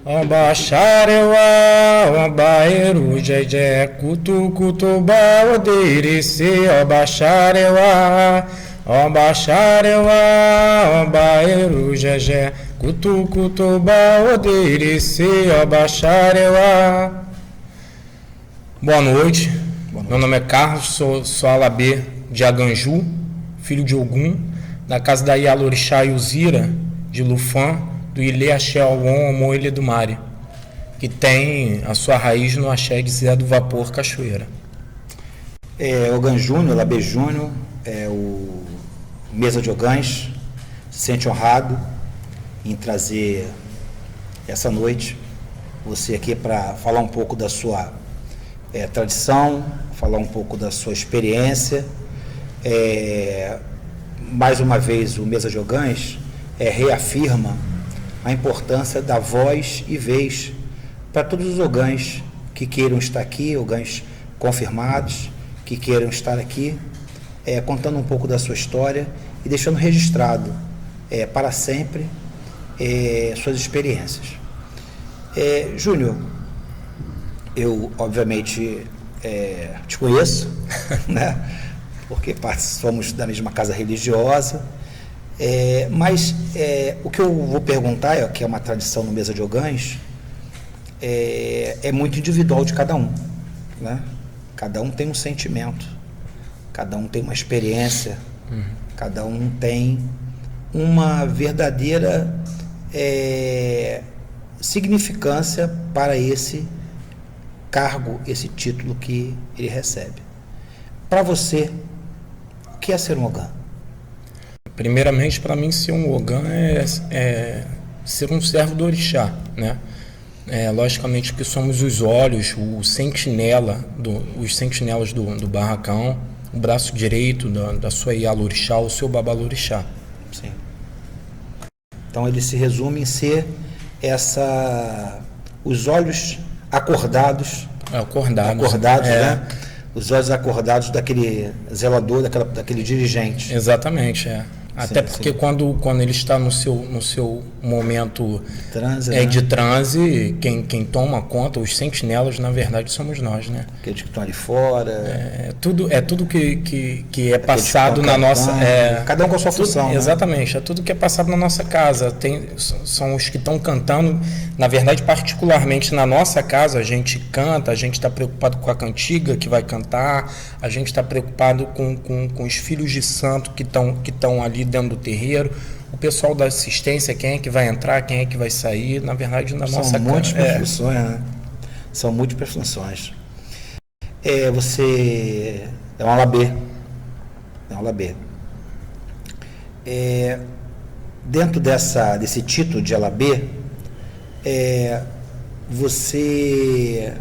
Obaxarewa, Obaeru, Jeje, Kutu, Kutuba, Odeirece, Obaxarewa, Obaxarewa, Obaeru, Jeje, Kutu, Kutuba, Odeirece, Obaxarewa. Boa noite. Meu nome é Carlos, sou Alabê de Aganju, filho de Ogum, da casa da Ialorixá Yuzira, de Lufã, do Ilê Axé Awon Omo Ilê do Mari, que tem a sua raiz no axé de Zé do Vapor Cachoeira. Ogan Júnior, Alabê Júnior, o Mesa de Ogãs, se sente honrado em trazer essa noite você aqui para falar um pouco da sua tradição, falar um pouco da sua experiência. Mais uma vez, o Mesa de Ogãs reafirma a importância da voz e vez para todos os ogãs que queiram estar aqui, ogãs confirmados, que queiram estar aqui, contando um pouco da sua história e deixando registrado para sempre suas experiências. Júnior, eu obviamente te conheço, né? Porque somos da mesma casa religiosa, mas o que eu vou perguntar, que é uma tradição no Mesa de Ogãs, é muito individual de cada um, né? Cada um tem um sentimento, cada um tem uma experiência, cada um tem uma verdadeira significância para esse cargo, esse título que ele recebe. Para você, o que é ser um ogã? Primeiramente, para mim, ser um ogã é ser um servo do orixá, né? Logicamente que somos os olhos, os sentinelas do barracão, o braço direito da sua Ialorixá, o seu babalorixá. Sim. Então ele se resume em ser os olhos acordados, né? Os olhos acordados daquele zelador, daquele dirigente. Exatamente, Até porque quando ele está no seu momento de transe, quem toma conta, os sentinelas, na verdade, somos nós, né? Aqueles que estão ali fora. Tudo que é passado na nossa... cada um com a sua função. Né? Exatamente, é tudo que é passado na nossa casa. São os que estão cantando. Na verdade, particularmente na nossa casa, a gente canta, a gente está preocupado com a cantiga que vai cantar, a gente está preocupado com os filhos de santo que estão ali dentro do terreiro, o pessoal da assistência, quem é que vai entrar, quem é que vai sair, na verdade, na nossa casa. São múltiplas funções, né? São múltiplas funções. Você é um alabê. Dentro desse título de alabê, você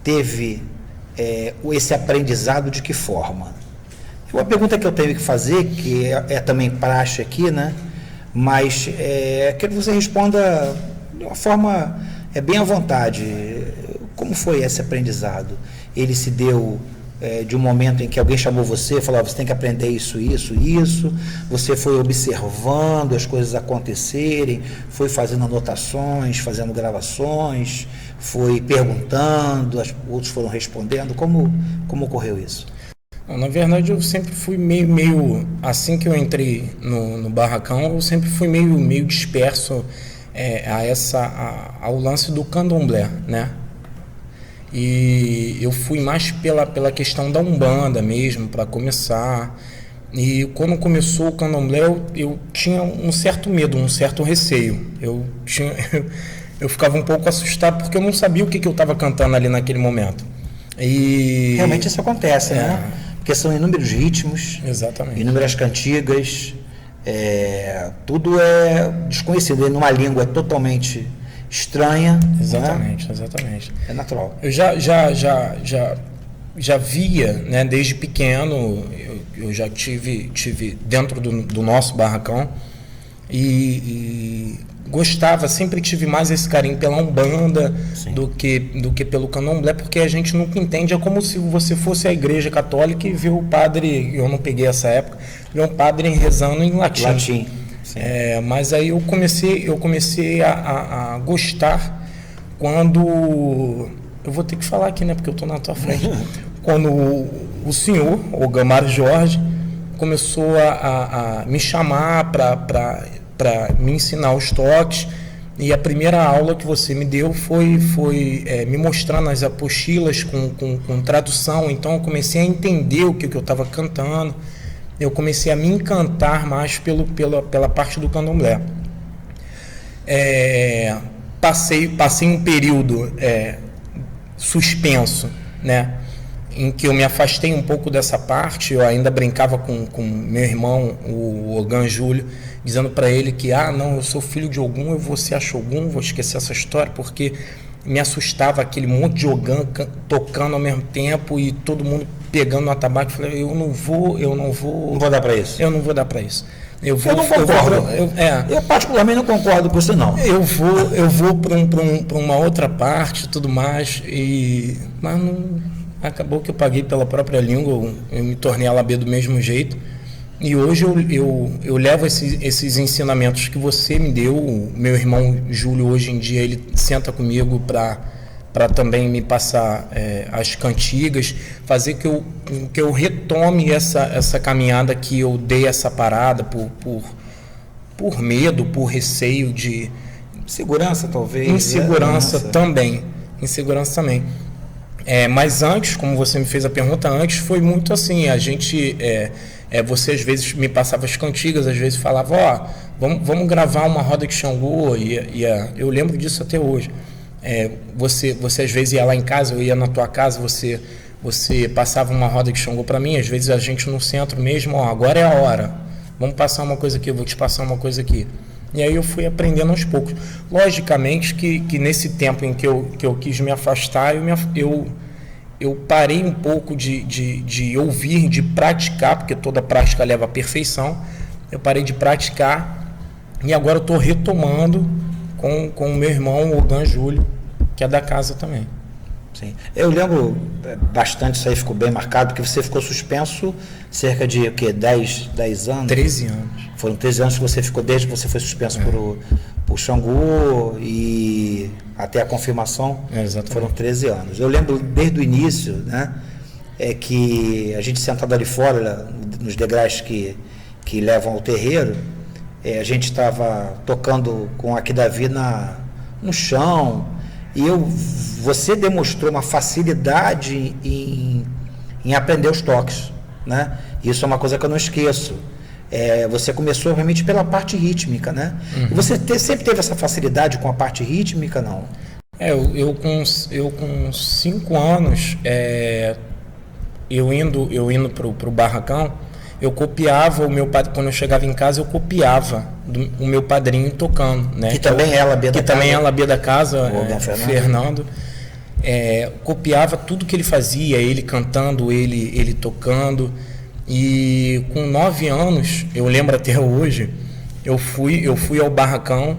teve esse aprendizado de que forma? Uma pergunta que eu tenho que fazer, que é também praxe aqui, né? Mas quero que você responda de uma forma bem à vontade. Como foi esse aprendizado? Ele se deu de um momento em que alguém chamou você e falou: você tem que aprender isso, isso, isso. Você foi observando as coisas acontecerem, foi fazendo anotações, fazendo gravações, foi perguntando, outros foram respondendo. Como ocorreu isso? Na verdade, eu sempre fui meio assim que eu entrei no barracão, eu sempre fui meio disperso ao lance do candomblé, né? E eu fui mais pela questão da Umbanda mesmo, para começar. E quando começou o candomblé, eu tinha um certo medo, um certo receio. Eu ficava um pouco assustado porque eu não sabia o que eu estava cantando ali naquele momento. E realmente isso acontece, né? Porque são inúmeros ritmos, exatamente, inúmeras cantigas, tudo é desconhecido, numa língua totalmente estranha. Exatamente, né? Exatamente. É natural. Eu já via, né, desde pequeno, eu já tive dentro do nosso barracão e gostava, sempre tive mais esse carinho pela Umbanda do que pelo candomblé, porque a gente nunca entende, é como se você fosse à igreja católica e ver o padre, eu não peguei essa época, ver um padre rezando em latim. Mas aí eu comecei a gostar quando... Eu vou ter que falar aqui, né? Porque eu estou na tua frente. Quando o senhor, o Gamar Jorge, começou a me chamar para me ensinar os toques. E a primeira aula que você me deu foi me mostrando as apostilas com tradução. Então eu comecei a entender o que eu estava cantando. Eu comecei a me encantar mais pela parte do candomblé. Passei um período suspenso, né, em que eu me afastei um pouco dessa parte. Eu ainda brincava com meu irmão, o Ogan Júlio, dizendo para ele que, não, eu sou filho de Ogum, eu vou ser Axogum, vou esquecer essa história, porque me assustava aquele monte de Ogã tocando ao mesmo tempo e todo mundo pegando no atabaque. Eu falei, eu não vou dar para isso. Eu não vou dar para isso. Eu não concordo. Eu particularmente não concordo com isso, não. Eu vou para uma outra parte e tudo mais, mas não, acabou que eu paguei pela própria língua, eu me tornei alabê do mesmo jeito. E hoje eu levo esses ensinamentos que você me deu. O meu irmão Júlio, hoje em dia, ele senta comigo para também me passar as cantigas, fazer que eu retome essa caminhada que eu dei essa parada por medo, por receio de... Segurança, talvez. Insegurança também. Mas antes, como você me fez a pergunta, antes foi muito assim, a gente... você às vezes me passava as cantigas, às vezes falava, vamos gravar uma roda de Xangô, eu lembro disso até hoje. Você às vezes ia lá em casa, eu ia na tua casa, você passava uma roda de Xangô para mim, às vezes a gente no centro mesmo, agora é a hora, vamos passar uma coisa aqui, eu vou te passar uma coisa aqui. E aí eu fui aprendendo aos poucos. Logicamente que nesse tempo em que eu quis me afastar, eu parei um pouco de ouvir, de praticar, porque toda prática leva à perfeição. Eu parei de praticar e agora eu estou retomando com o meu irmão, o Ogan Júlio, que é da casa também. Sim. Eu lembro bastante, isso aí ficou bem marcado, porque você ficou suspenso cerca de 10 anos? 13 anos. Foram 13 anos que você ficou, desde que você foi suspenso por Xangô e até a confirmação, foram 13 anos. Eu lembro desde o início, né, que a gente sentado ali fora, nos degraus que levam ao terreiro, a gente estava tocando com Aqui Davi no chão, e você demonstrou uma facilidade em aprender os toques, né? Isso é uma coisa que eu não esqueço. Você começou realmente pela parte rítmica, né? Uhum. E você sempre teve essa facilidade com a parte rítmica, não? Eu com 5 anos, eu indo pro barracão, eu copiava o meu padrinho. Quando eu chegava em casa, eu copiava o meu padrinho tocando, né? Que também é alabê da casa. Que também é alabê da casa, Fernando. Copiava tudo que ele fazia, ele cantando, ele tocando. E com 9 anos, eu lembro até hoje, eu fui ao barracão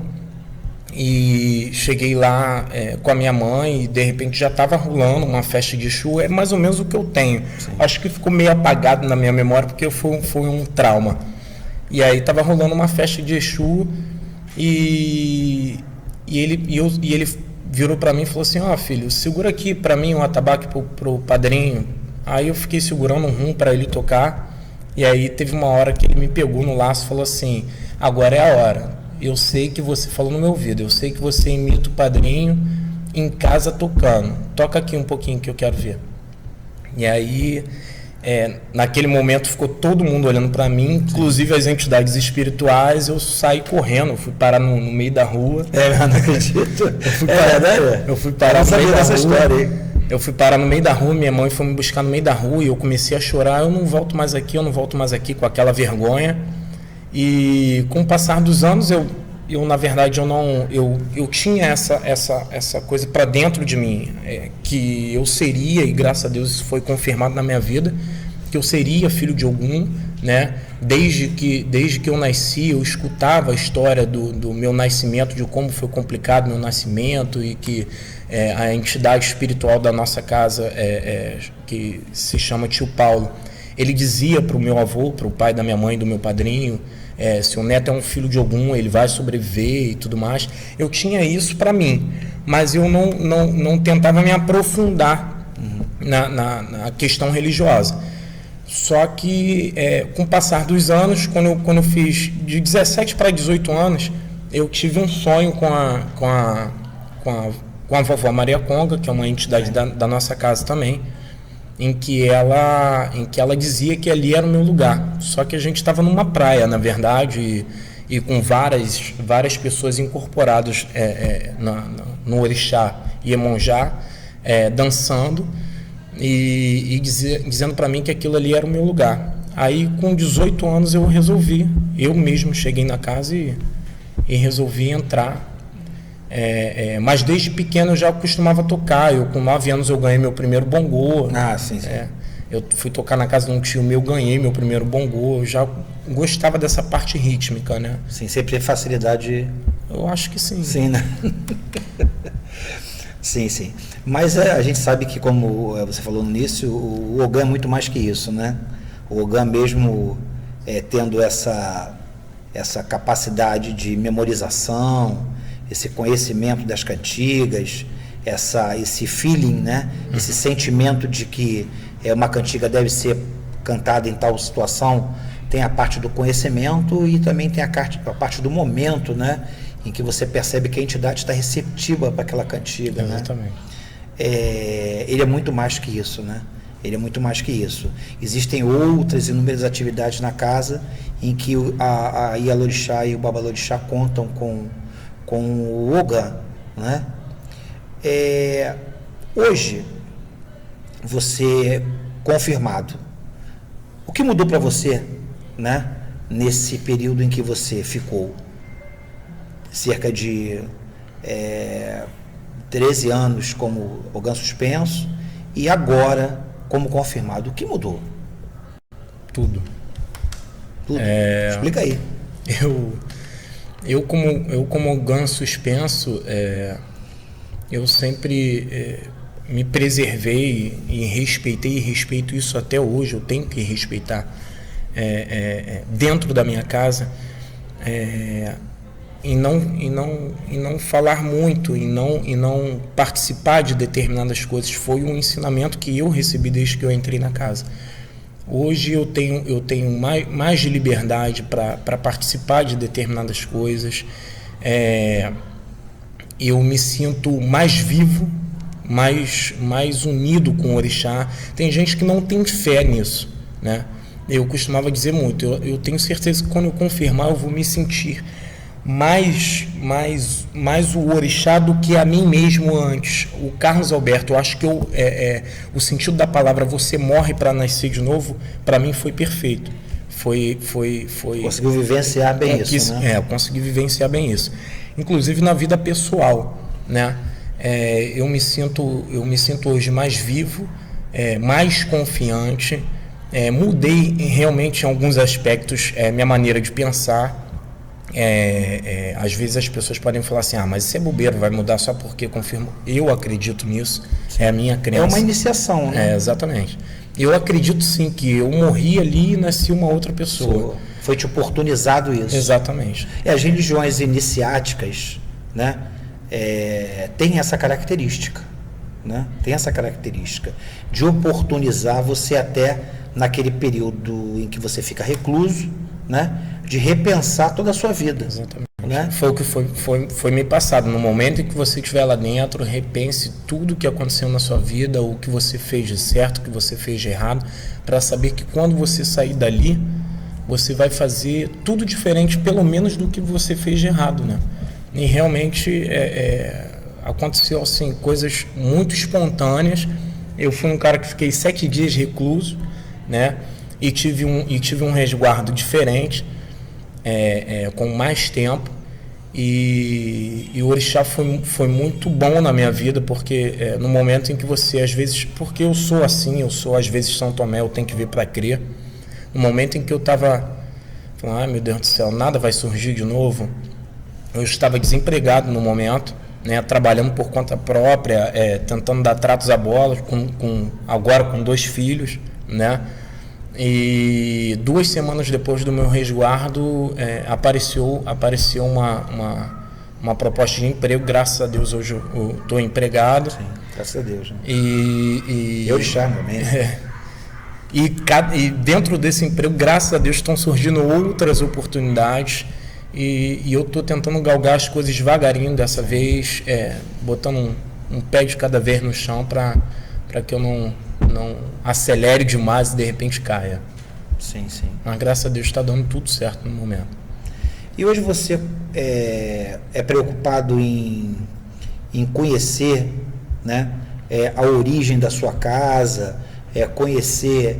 e cheguei lá com a minha mãe e de repente já estava rolando uma festa de Exu. É mais ou menos o que eu tenho. Sim. Acho que ficou meio apagado na minha memória porque foi um trauma. E aí estava rolando uma festa de Exu e ele virou para mim e falou assim, filho, segura aqui para mim um atabaque pro padrinho. Aí eu fiquei segurando um rum para ele tocar, e aí teve uma hora que ele me pegou no laço e falou assim, agora é a hora, eu sei que você, falou no meu ouvido, eu sei que você imita o padrinho em casa tocando, toca aqui um pouquinho que eu quero ver. E aí, naquele momento ficou todo mundo olhando para mim, inclusive as entidades espirituais. Eu saí correndo, fui parar no meio da rua. Eu não acredito. Eu fui parar no meio da rua. Eu fui parar no meio da rua, minha mãe foi me buscar no meio da rua e eu comecei a chorar, eu não volto mais aqui, com aquela vergonha. E com o passar dos anos, eu na verdade, eu tinha essa coisa para dentro de mim, que eu seria, e graças a Deus isso foi confirmado na minha vida, que eu seria filho de Ogum, né? Desde que eu nasci, eu escutava a história do meu nascimento, de como foi complicado meu nascimento, e que a entidade espiritual da nossa casa, que se chama Tio Paulo, ele dizia para o meu avô, para o pai da minha mãe, do meu padrinho, se o neto é um filho de Ogum, ele vai sobreviver e tudo mais. Eu tinha isso para mim, mas eu não tentava me aprofundar na questão religiosa. Só que, com o passar dos anos, quando eu fiz de 17 para 18 anos, eu tive um sonho com a vovó Maria Conga, que é uma entidade da nossa casa também, em que ela dizia que ali era o meu lugar. Só que a gente estava numa praia, na verdade, e com várias pessoas incorporadas no orixá Iemonjá, dançando e dizendo para mim que aquilo ali era o meu lugar. Aí, com 18 anos, eu mesmo cheguei na casa e resolvi entrar. Mas desde pequeno eu já costumava tocar. Com 9 anos eu ganhei meu primeiro bongô. Sim. Eu fui tocar na casa de um tio meu, ganhei meu primeiro bongô. Eu já gostava dessa parte rítmica, né? Sim, sempre tem facilidade. Eu acho que sim. Sim, né? Sim. Mas a gente sabe que, como você falou no início, o Ogã é muito mais que isso, né? O Ogã mesmo tendo essa capacidade de memorização, esse conhecimento das cantigas, esse feeling, né? Esse sentimento de que uma cantiga deve ser cantada em tal situação, tem a parte do conhecimento e também tem a parte do momento, né? Em que você percebe que a entidade está receptiva para aquela cantiga. Exatamente. Né? Ele é muito mais que isso, né? Ele é muito mais que isso. Existem outras inúmeras atividades na casa em que a Ialorixá e o Babalorixá contam com o Ogã, né? Hoje, você confirmado, o que mudou para você, né? Nesse período em que você ficou cerca de 13 anos como Ogã suspenso e agora como confirmado, o que mudou? Tudo. Explica aí. Eu como Ogã suspenso, eu sempre me preservei e respeitei, e respeito isso até hoje. Eu tenho que respeitar dentro da minha casa, e não falar muito, e não participar de determinadas coisas. Foi um ensinamento que eu recebi desde que eu entrei na casa. Hoje eu tenho mais de liberdade para participar de determinadas coisas. Eu me sinto mais vivo, mais unido com o orixá. Tem gente que não tem fé nisso, né? Eu costumava dizer muito, eu tenho certeza que quando eu confirmar eu vou me sentir mais o orixá do que a mim mesmo antes. O Carlos Alberto, eu acho que o sentido da palavra "você morre para nascer de novo", para mim foi perfeito. Foi conseguiu vivenciar bem isso, né? Eu consegui vivenciar bem isso. Inclusive na vida pessoal, né? Eu me sinto hoje mais vivo, mais confiante. Mudei realmente em alguns aspectos minha maneira de pensar. Às vezes as pessoas podem falar assim: mas isso é bobeira, vai mudar só porque confirmo. Eu acredito nisso, é a minha crença. É uma iniciação, né? Exatamente. Eu acredito sim que eu morri ali e nasci uma outra pessoa. Foi te oportunizado isso. Exatamente. As religiões iniciáticas, né, tem essa característica, né? Tem essa característica de oportunizar você até naquele período em que você fica recluso, né, de repensar toda a sua vida. Exatamente. Né? Foi o que foi me passado. No momento em que você estiver lá dentro, repense tudo o que aconteceu na sua vida, o que você fez de certo, o que você fez de errado, para saber que quando você sair dali, você vai fazer tudo diferente, pelo menos do que você fez de errado, né? E realmente aconteceu assim, coisas muito espontâneas. Eu fui um cara que fiquei 7 dias recluso, né? E tive um resguardo diferente, com mais tempo, e o orixá foi muito bom na minha vida, porque no momento em que você, às vezes, porque eu sou assim, às vezes São Tomé, eu tenho que ver para crer. No momento em que eu estava falando: meu Deus do céu, nada vai surgir de novo, eu estava desempregado no momento, né, trabalhando por conta própria, tentando dar tratos à bola, agora com 2 filhos, né? E 2 semanas depois do meu resguardo, apareceu uma proposta de emprego. Graças a Deus hoje eu estou empregado. Sim, graças a Deus. Né? Eu de charme também. E dentro desse emprego, graças a Deus, estão surgindo outras oportunidades. E eu estou tentando galgar as coisas devagarinho dessa vez, botando um pé de cada vez no chão para que eu não acelere demais e de repente caia. Sim. Mas graças a Deus está dando tudo certo no momento. E hoje você é preocupado em conhecer, né, a origem da sua casa, conhecer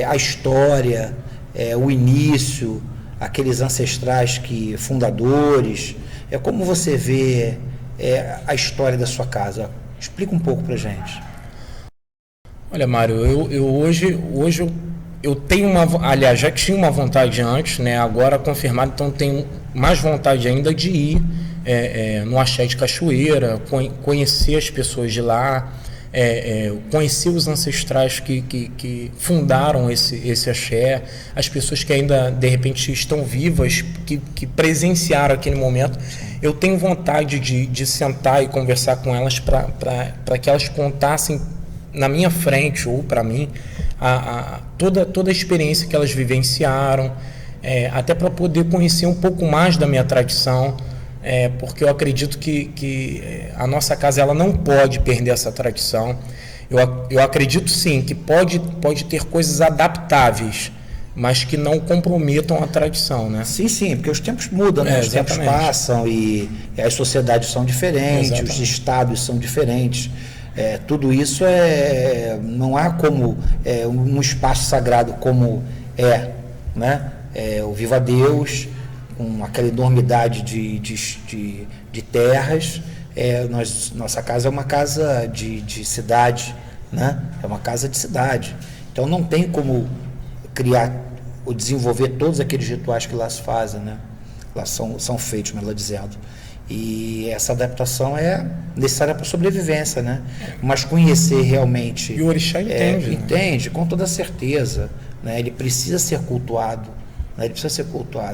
a história, o início, aqueles ancestrais fundadores. Como você vê a história da sua casa? Explica um pouco pra gente. Olha, Mário, hoje eu tenho aliás, já tinha uma vontade antes, né? Agora confirmado, então tenho mais vontade ainda de ir no Axé de Cachoeira, conhecer as pessoas de lá, conhecer os ancestrais que fundaram esse axé, as pessoas que ainda de repente estão vivas, que presenciaram aquele momento. Eu tenho vontade de sentar e conversar com elas para que elas contassem na minha frente ou para mim toda a experiência que elas vivenciaram, até para poder conhecer um pouco mais da minha tradição. Porque eu acredito que a nossa casa ela não pode perder essa tradição. Eu acredito sim que pode ter coisas adaptáveis, mas que não comprometam a tradição, né? Sim, porque os tempos mudam, né? Os tempos passam e as sociedades são diferentes, exatamente. Os estados são diferentes. Tudo isso não há como um espaço sagrado como né? O Viva Deus, com aquela enormidade de terras. Nossa casa é uma casa de cidade, né? É uma casa de cidade. Então não tem como criar ou desenvolver todos aqueles rituais que lá se fazem, né? Lá são feitos, melhor dizendo. E essa adaptação é necessária para a sobrevivência, né? Mas conhecer realmente... E o orixá entende. Né? Entende, com toda certeza. Né? Ele precisa ser cultuado. Né?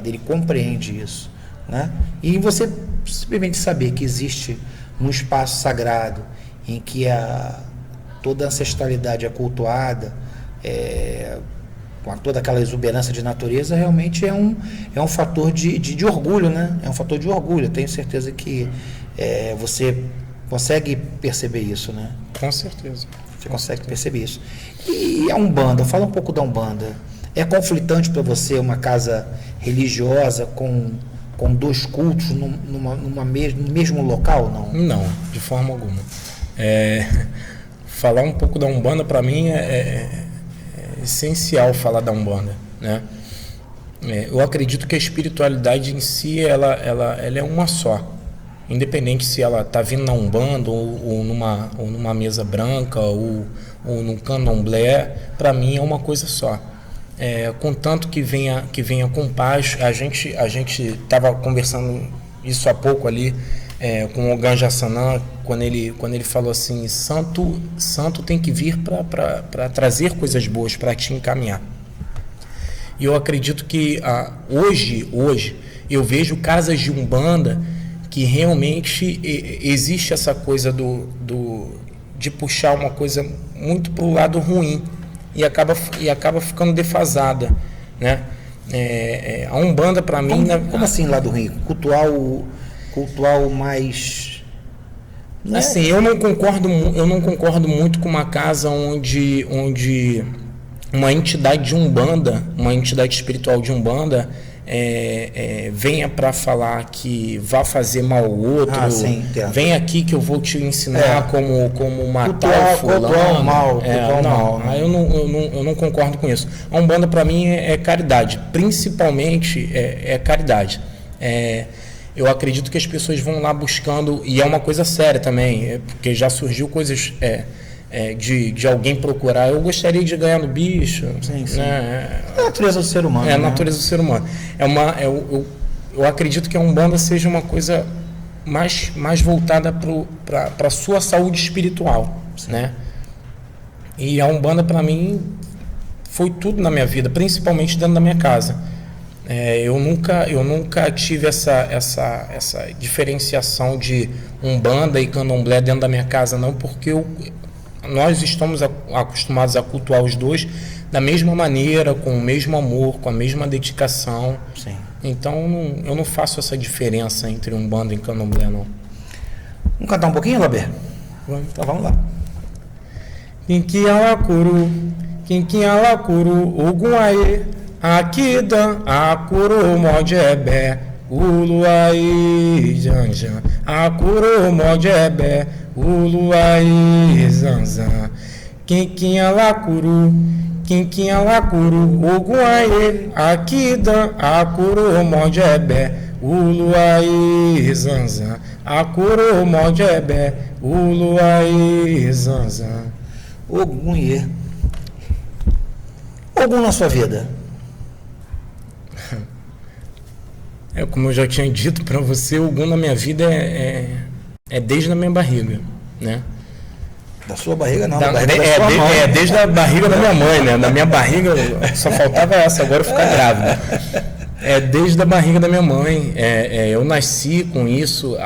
Ele compreende isso. Né? E você simplesmente saber que existe um espaço sagrado em que toda a ancestralidade é cultuada, com toda aquela exuberância de natureza, realmente é um fator de orgulho, né? É um fator de orgulho. Eu tenho certeza que você consegue perceber isso, né? Com certeza. Você consegue perceber isso. E a Umbanda, fala um pouco da Umbanda. É conflitante para você uma casa religiosa com 2 cultos no mesmo local, não? Não, de forma alguma. Falar um pouco da Umbanda, para mim, é essencial falar da Umbanda, né? Eu acredito que a espiritualidade em si ela é uma só, independente se ela está vindo na Umbanda ou numa mesa branca ou num candomblé. Para mim é uma coisa só, contanto que venha com paz. A gente estava conversando isso há pouco ali com o Ganja Sanã, quando ele falou assim: santo tem que vir para trazer coisas boas, para te encaminhar. E eu acredito que hoje eu vejo casas de Umbanda que realmente existe essa coisa de puxar uma coisa muito para o lado ruim e acaba ficando defasada, né? A Umbanda, para mim... Como assim lado ruim? Cultuar o mais... Assim, eu não concordo muito com uma casa onde uma entidade de Umbanda, uma entidade espiritual de Umbanda, venha para falar que vá fazer mal ao outro, vem aqui que eu vou te ensinar como matar o fulano. Eu não concordo com isso. A Umbanda, para mim, é caridade, principalmente é caridade. Eu acredito que as pessoas vão lá buscando, e é uma coisa séria também, porque já surgiu coisas de alguém procurar: eu gostaria de ganhar no bicho. Sim. Né? É a natureza do ser humano. É a natureza do ser humano. Eu acredito que a Umbanda seja uma coisa mais voltada para a sua saúde espiritual. Né? E a Umbanda, para mim, foi tudo na minha vida, principalmente dentro da minha casa. Eu nunca tive essa diferenciação de umbanda e candomblé dentro da minha casa, não, porque nós estamos acostumados a cultuar os dois da mesma maneira, com o mesmo amor, com a mesma dedicação. Sim. Então eu não faço essa diferença entre umbanda e candomblé, não. Vamos cantar um pouquinho, Labé? Então vamos lá. Quinquinhalacuru, Quinquinhalacuru, Oguaê, Akida, Akuru, Modebé, Uluaí, Janjan, Akuru, Modebé, Uluaí, Zanzan. Quinquinhalacuru, Quinquinhalacuru, Oguaê, Akida, Akuru, Modebé, Uluaí, Zanzan, Akuru, Modebé, Uluaí, Zanzan. Ogunhê. Ogum na sua vida? Como eu já tinha dito para você, o Ogum na minha vida é desde a minha barriga, né? Da sua barriga não, da barriga da sua mãe. Desde a barriga da minha mãe, né? Da minha barriga só faltava essa, agora eu ficar grávida. Desde a barriga da minha mãe. Eu nasci com isso.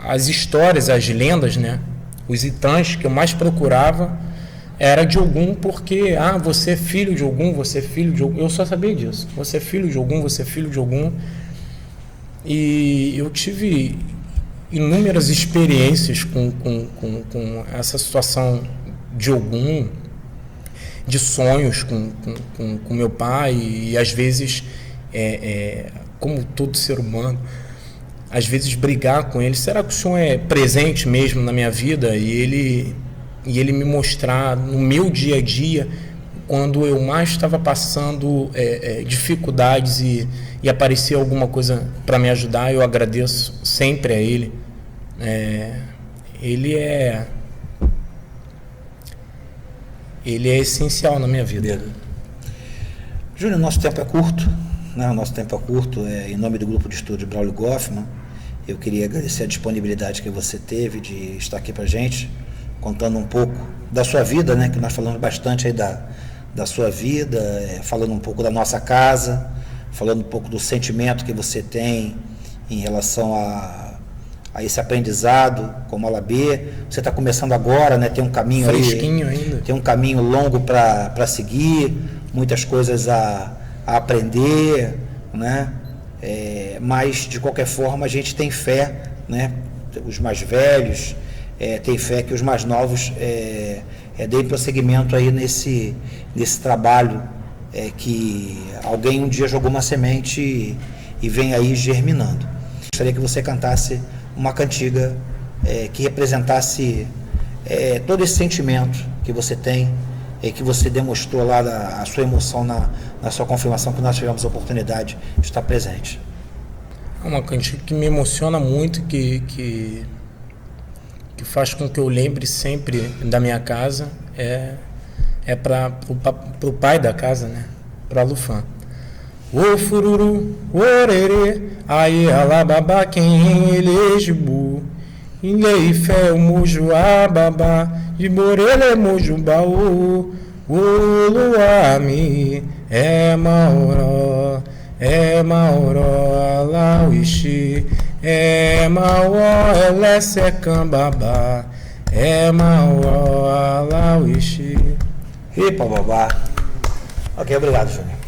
As histórias, as lendas, né? Os itãs que eu mais procurava era de Ogum, porque você é filho de Ogum, você é filho de Ogum. Eu só sabia disso. Você é filho de Ogum, você é filho de Ogum. E eu tive inúmeras experiências com essa situação de Ogum, de sonhos com meu pai, e às vezes, como todo ser humano, às vezes brigar com ele. Será que o Senhor é presente mesmo na minha vida? E ele me mostrar no meu dia a dia, quando eu mais estava passando dificuldades e aparecia alguma coisa para me ajudar, eu agradeço sempre a ele. Ele é essencial na minha vida. Júnior, nosso tempo é curto, né? O nosso tempo é curto. Em nome do grupo de estudo Braulio Goffman, eu queria agradecer a disponibilidade que você teve de estar aqui para a gente, contando um pouco da sua vida, né? Que nós falamos bastante aí da sua vida, falando um pouco da nossa casa, falando um pouco do sentimento que você tem em relação a esse aprendizado como Alabê. Você está começando agora, né? Tem um caminho fresquinho ainda. Tem um caminho longo para seguir, muitas coisas a aprender, né? Mas de qualquer forma a gente tem fé, né? Os mais velhos têm fé que os mais novos deem prosseguimento aí nesse trabalho que alguém um dia jogou uma semente e vem aí germinando. Gostaria que você cantasse uma cantiga que representasse todo esse sentimento que você tem, que você demonstrou lá a sua emoção na sua confirmação, que nós tivemos a oportunidade de estar presente. É uma cantiga que me emociona muito, que faz com que eu lembre sempre da minha casa. Para o pai da casa, né? Para Lufan. O fururu, o orerê, aí alababa quem elejibu, inlei fé o mujuá babá, de morele mujubaú, o luami, mauró, alauixi, mauó, elesse cambabá, mauó, alauixi. Ripa babá. Ok, obrigado, Júnior.